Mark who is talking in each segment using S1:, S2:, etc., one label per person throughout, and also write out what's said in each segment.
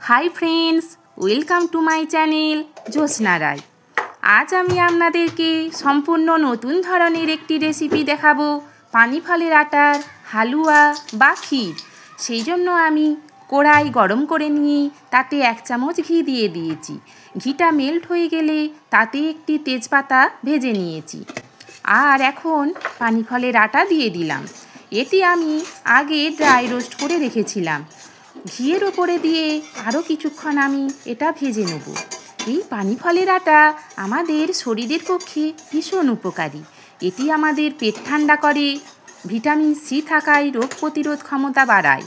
S1: High friends welcome to my channel Jyotsna Rai. आज आमी आपनादेरके सम्पूर्ण नतून धरनेर एकटी रेसिपि देखाबो पानी फलेर आटार हालुआ बा क्षीर। सेई जोन्नो आमी कड़ाई गरम करे निये ताते 1 चामच घी दिए दिएछि। घीटा मेल्ट हये गेले ताते एकटी तेजपाता भेजे निएछि और एखन पानी फलेर आटा दिए दिलाम। एटी आमी आगे ड्राई रोस्ट करे रेखेछिलाम। घिएर ओपरे दिए आरो किछुक्षण आमी एटा भेजे नेब। এই পানি ফলের আটা আমাদের শরীরের পক্ষে ভীষণ উপকারী। এটি আমাদের পেট ঠান্ডা করে, ভিটামিন সি থাকায় রোগ প্রতিরোধ ক্ষমতা বাড়ায়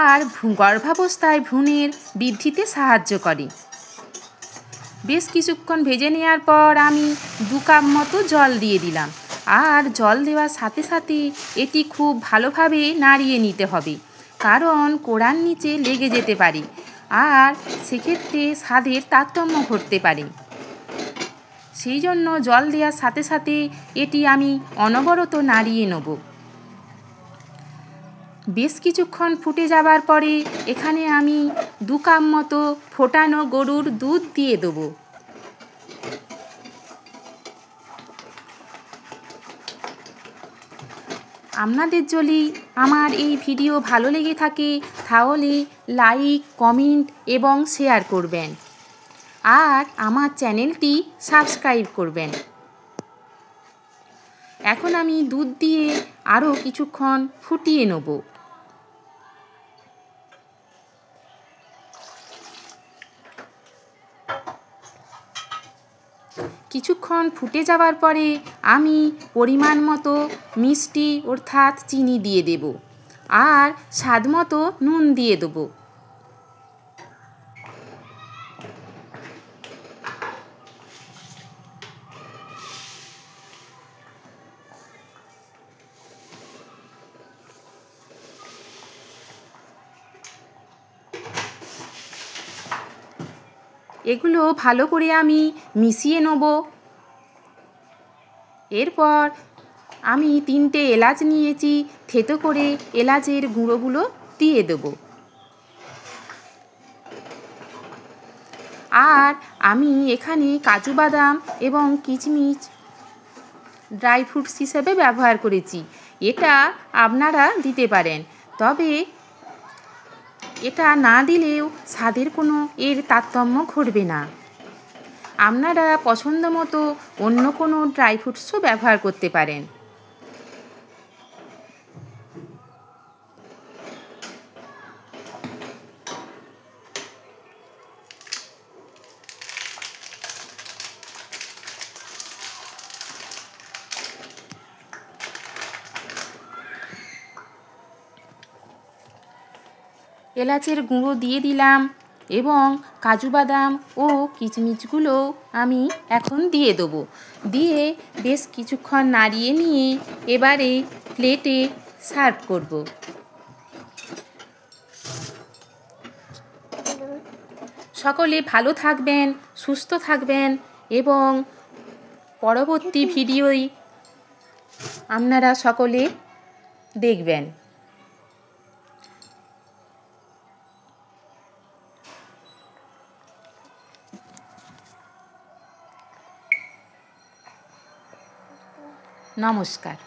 S1: আর গর্ভাবস্থায় ভ্রূণের বৃদ্ধিতে সাহায্য করে। বেশ কিছুক্ষণ ভেজে নেওয়ার পর আমি 2 কাপ মতো জল দিয়ে দিলাম আর জল দেওয়ার সাথে সাথে এটি খুব ভালোভাবে নাড়িয়ে নিতে হবে, কারণ কোড়ার নিচে লেগে যেতে পারে আর সেক্ষেত্রে স্বাদের তারতম্য ঘটতে পারে। সেই জন্য জল দেওয়ার সাথে সাথে এটি আমি অনবরত নাড়িয়ে নেব। বেশ কিছুক্ষণ ফুটে যাবার পরে এখানে আমি 2 কাপ মতো ফোটানো গরুর দুধ দিয়ে দেবো। আপনাদের যদি আমার এই ভিডিও ভালো লেগে থাকে তাহলে লাইক, কমেন্ট এবং শেয়ার করবেন আর আমার চ্যানেলটি সাবস্ক্রাইব করবেন। এখন আমি দুধ দিয়ে আরও কিছুক্ষণ ফুটিয়ে নেব। কিছুক্ষণ ফুটে যাওয়ার পরে আমি পরিমাণ মতো মিষ্টি অর্থাৎ চিনি দিয়ে দেব আর স্বাদ মতো নুন দিয়ে দেব। এগুলো ভালো করে আমি মিশিয়ে নেব। এরপর আমি 3টে এলাচ নিয়েছি, থেতো করে এলাচের গুঁড়োগুলো দিয়ে দেব। আর আমি এখানে কাজু বাদাম এবং কিশমিশ ড্রাই ফ্রুটস হিসেবে ব্যবহার করেছি। এটা আপনারা দিতে পারেন, তবে এটা না দিলেও স্বাদের কোনো এর তারতম্য ঘটবে না। আপনারা পছন্দ মতো অন্য কোনো ড্রাই ফ্রুটসও ব্যবহার করতে পারেন। এলাচের গুঁড়ো দিয়ে দিলাম এবং কাজু বাদাম ও কিশমিশগুলো আমি এখন দিয়ে দেবো। দিয়ে বেশ কিছুক্ষণ নাড়িয়ে নিয়ে এবারে প্লেটে সার্ভ করব। সকলে ভালো থাকবেন, সুস্থ থাকবেন এবং পরবর্তী ভিডিওই আপনারা সকলে দেখবেন। নমস্কার।